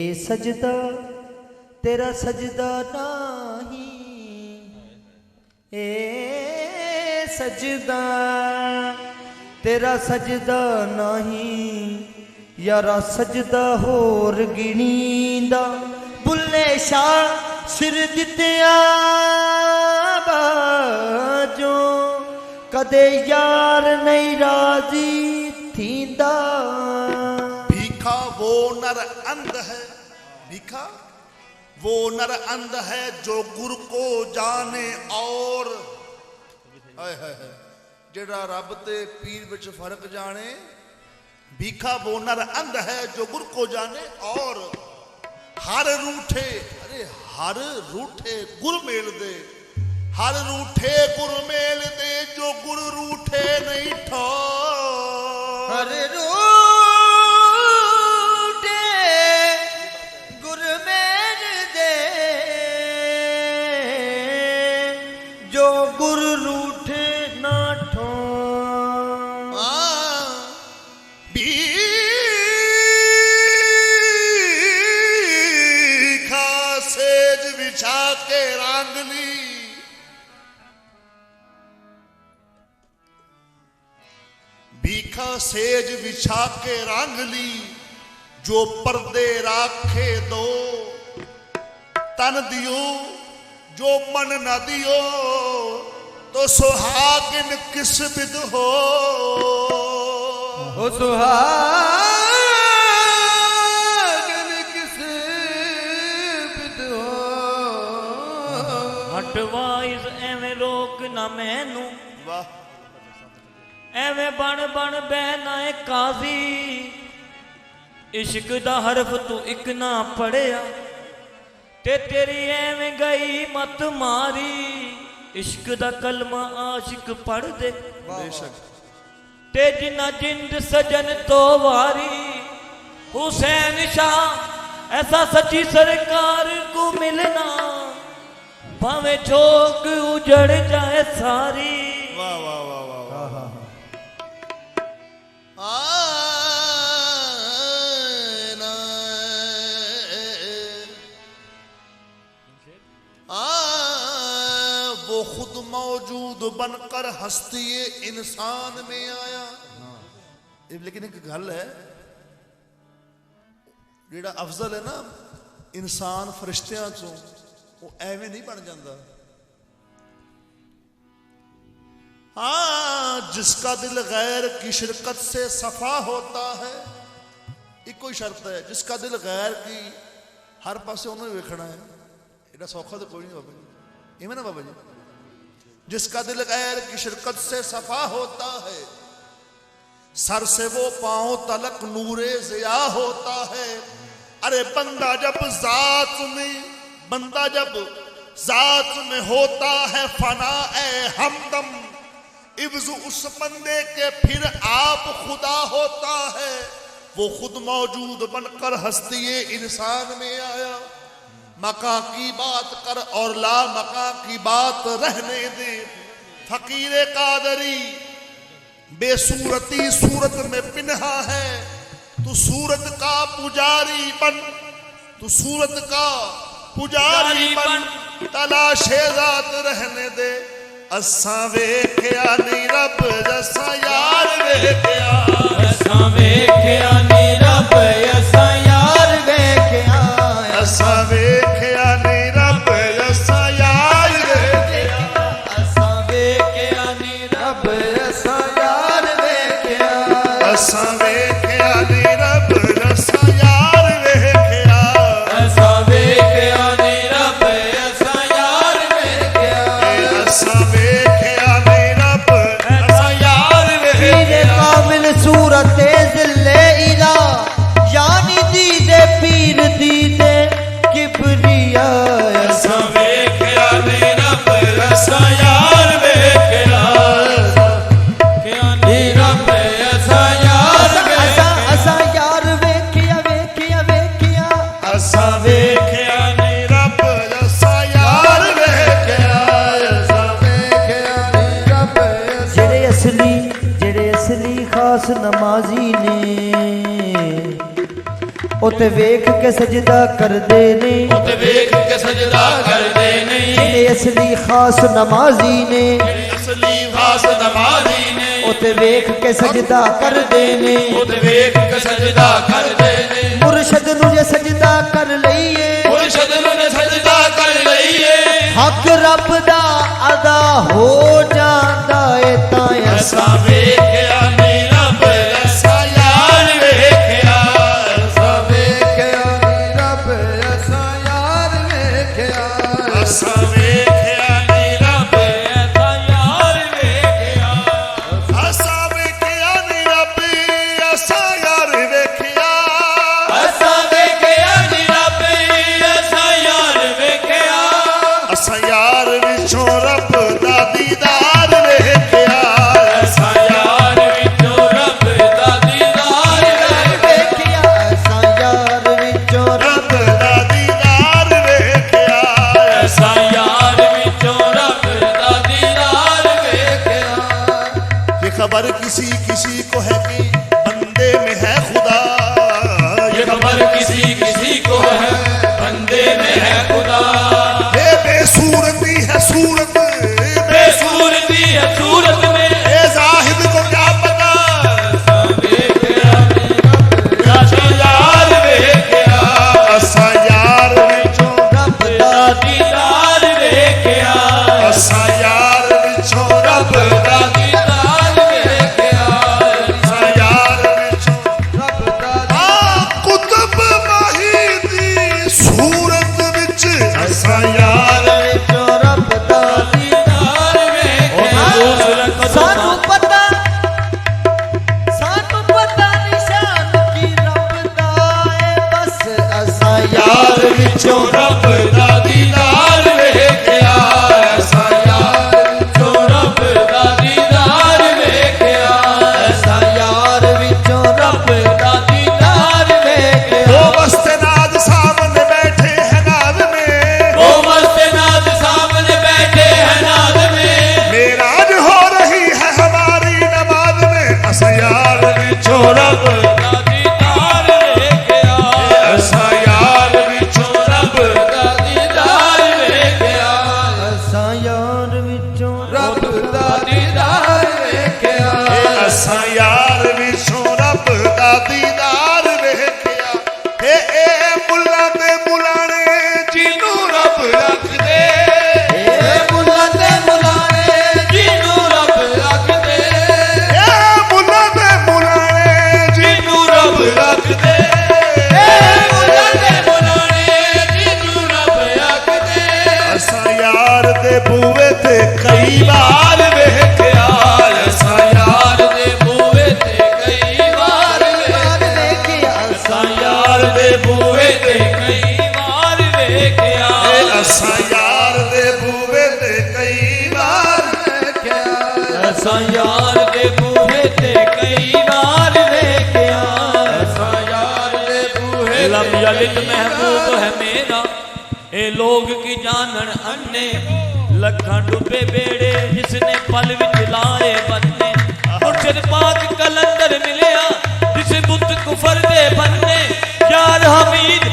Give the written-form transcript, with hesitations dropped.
ए सजदा तेरा सजदा नहीं, ए सजदा तेरा सजदा नहीं, यारा सजदा होर गिनींदा। बुल्ले शाह सिर दित्तिया बाजो, कदे यार नहीं राजी थींदा। भीखा वो नर अंध है, भीखा वो नर अंध है जो गुरु को जाने और जेड़ा रब ते पीर विच फर्क जाने। भीखा वो नर अंध है जो गुरु को जाने और हर रूठे, अरे हर रूठे गुरु मेल दे, हर रूठे गुरु मेल दे जो गुरु रूठे नहीं ठो। हर के रांगली, भीखा सेज बिछा के रांगली, जो पर्दे राखे दो तन दियो, जो मन न दियो तो सुहागिन किस बिद हो। सुहाग हटवाइज एवें रोक ना मैनू, एवें बन बन बहना है काजी। इश्क दा हरफ तू इक ना पढ़िया ते तेरी एवें गई मत मारी। इश्क दा कलमा आशिक पढ़ दे ते जिन्ना जिंद सजन तो वारी। हुसैन शाह ऐसा सच्ची सरकार को मिलना, भावे झोंक उजड़ जाए सारी। वाह वाह वाह वाह वाह। वो खुद मौजूद बनकर हस्ती इंसान में आया। लेकिन एक गल है, जेड़ा अफजल है ना इंसान फरिश्तियां चों, वो एवें नहीं बन जाता। हाँ, जिसका दिल गैर की शिरकत से सफा होता है, एक कोई शर्त है, जिसका दिल गैर की हर पासे उन्होंने वेखना है। एडा सौखा तो कोई नहीं बाबा जी, इवें ना बाबा जी। जिसका दिल गैर की शिरकत से सफा होता है, सर से वो पांव तलक नूरे ज़िया होता है। अरे बंदा जब जात में होता है फना ए हमदम, इब्ज़ उस बंदे के फिर आप खुदा होता है। वो खुद मौजूद बनकर हस्ती इंसान में आया। मका की बात कर और ला मका की बात रहने दे। फकीर कादरी बेसूरती सूरत में पिन्हा है, तू सूरत का पुजारी बन, तू सूरत का पुजारी बन, तलाशे जात रहने दे। असा वेख्या नहीं रब जसा यार वेख्या, असा वेख्या नहीं रब जसा यार वेख्या, असा वेख्या नहीं रब जसा यार वेख्या, असा वेख्या नहीं रब जसा यार वेख्या, असा वेख्या नहीं रब जसा यार वेख्या, असा वेख्या नहीं रब जसा यार वेख्या, असा वेख्या नहीं रब जसा यार वेख्या। कामिल सूरत ज़िल्ले इला, यानी दीदे पीर दीदे किबरिया। असा वेख्या नहीं रब जसा यार वेख्या, नहीं रब जसा यार वेख्या, असा यार वेख्या वेख्या वेख्या, असा वेख्या नहीं रब जसा यार वेख्या, असा वेख्या नहीं रब। जेड़े असली खास नमाजी ने ਉਤੇ ਵੇਖ ਕੇ ਸਜਦਾ ਕਰਦੇ ਨੇ ਤੇ ਵੇਖ ਕੇ ਸਜਦਾ ਕਰਦੇ ਨਹੀਂ ਜਿਹੜੇ ਅਸਲੀ ਖਾਸ ਨਮਾਜ਼ੀ ਨੇ ਅਸਲੀ ਖਾਸ ਨਮਾਜ਼ੀ ਨੇ ਉਤੇ ਵੇਖ ਕੇ ਸਜਦਾ ਕਰਦੇ ਨੇ ਤੇ ਵੇਖ ਕੇ ਸਜਦਾ ਕਰਦੇ ਨੇ ਮੁਰਸ਼ਦ ਨੂੰ ਜੇ ਸਜਦਾ ਕਰ ਲਈਏ ਮੁਰਸ਼ਦ ਨੂੰ ਨੇ ਸਜਦਾ ਕਰ ਲਈਏ ਹੱਕ ਰੱਬ ਦਾ ਅਦਾ ਹੋ ਜਾਂਦਾ ਏ ਤਾਂ ਅਸਾਂ ਵੇਖਿਆ ਨਹੀਂ ਰੱਬ ਅਸਾਂ ਯਾਰ ਵੇਖਿਆ ਅਸਾਂ ਵੇਖਿਆ ਨੀ ਰੱਬ ਅਸਾਂ ਯਾਰ ਵੇਖਿਆ ਅਸਾਂ ਵੇਖਿਆ ਨਹੀਂ ਰੱਬ ਅਸਾਂ ਯਾਰ ਵੇਖਿਆ ਅਸਾਂ ਵੇਖਿਆ ਨੀ ਰੱਬ ਅਸਾਂ ਯਾਰ ਵੇਖਿਆ ਅਸਾਂ ਵੇਖਿਆ ਨਹੀਂ ਰੱਬ ਅਸਾਂ ਯਾਰ ਵੇਖਿਆ ਅਸਾਂ ਯਾਰ ਵਿੱਚੋਂ ਰੱਬ ਦਾ ਦੀਦਾਰ ਵੇਖਿਆ ਅਸਾਂ ਯਾਰ ਵਿੱਚੋਂ ਰੱਬ ਦਾ ਦੀਦਾਰ ਵੇਖਿਆ ਅਸਾਂ ਯਾਰ ਵਿੱਚੋਂ ਰੱਬ ਦਾ ਦੀਦਾਰ ਵੇਖਿਆ ਅਸਾਂ ਯਾਰ ਵਿੱਚੋਂ ਰੱਬ ਦਾ ਦੀਦਾਰ ਵੇਖਿਆ ये खबर किसी किसी को है कि बंदे में है खुदा ये खबर किसी किसी को है बंदे में है खुदा ये बेसूरती है सूरत बेसूरती है सूरत में ये जाहिद को क्या पता असां यार वेखिया असां यार विचों ਰੱਬ ਦਾ दीदार वेखिया असां यार विचों रब दा दीदार वेखिया असां यार विचों ਰੱਬ ਦਾ कुतुब माही दी सूरत विच असां यार ਵਿੱਚੋਂ ਰੱਬ ਦਾ दीदार वेखिया ਸਾਨੂੰ ਪਤਾ ਨਿਸ਼ਾਨ ਕੀ ਰੱਬ ਦਾ ਏ ਬਸ ਅਸਾਂ ਯਾਰ ਵਿੱਚੋਂ रब दा दीदार वेखिया असां यार विचों रब दा दीदार वेखिया ਅਸਾਂ ਯਾਰ ਵਿੱਚੋਂ ਰੱਬ रब दा दीदार वेखिया दो मस्तनाद सामने बैठे हैं नाद में वो मस्त नाद सामने बैठे हैं नाद में मेराज हो रही है हमारी नमाज में असां यार विचों रब दा दीदार वेखिया असां यार विचों रब दा दीदार वेखिया ਅਸਾਂ ਯਾਰ ਵਿੱਚੋਂ रब दा दीदार वेखिया असां यार विचों रब दा दीदार वेखिया ए मुल्ला ते मुलाने जिन्नू रब रखदे ਏ ਮੁੱਲਾ ਤੇ ਮੁਲਾਣੇ जिन्नू रब रखदे ए मुल्ला ते मुलाने जिन्नू रब रखदे मुल्ला दे मुलाने जिन्नू रब रखदे असां यार दे बूवे ते कई बार वेखिया असां यार दे बूहे ते कई बार ਯਾਰ ਵੇਖਿਆ असां यार दे बूहे ते कई बार वेखिया असां यार दे बूवे ते कई बार वेखिया असां यार दे बूहे ते कई बार वेखिया असां यार दे बूहे लब यलिद महबूब है मेरा ए लोग की जानन अन्ने लखां डुबे बेड़े जिसने पल विच लाए बन्ने मुर्शद पाक कलंदर मिलिया जिस बुत कुफर दे बन्ने यार हमीद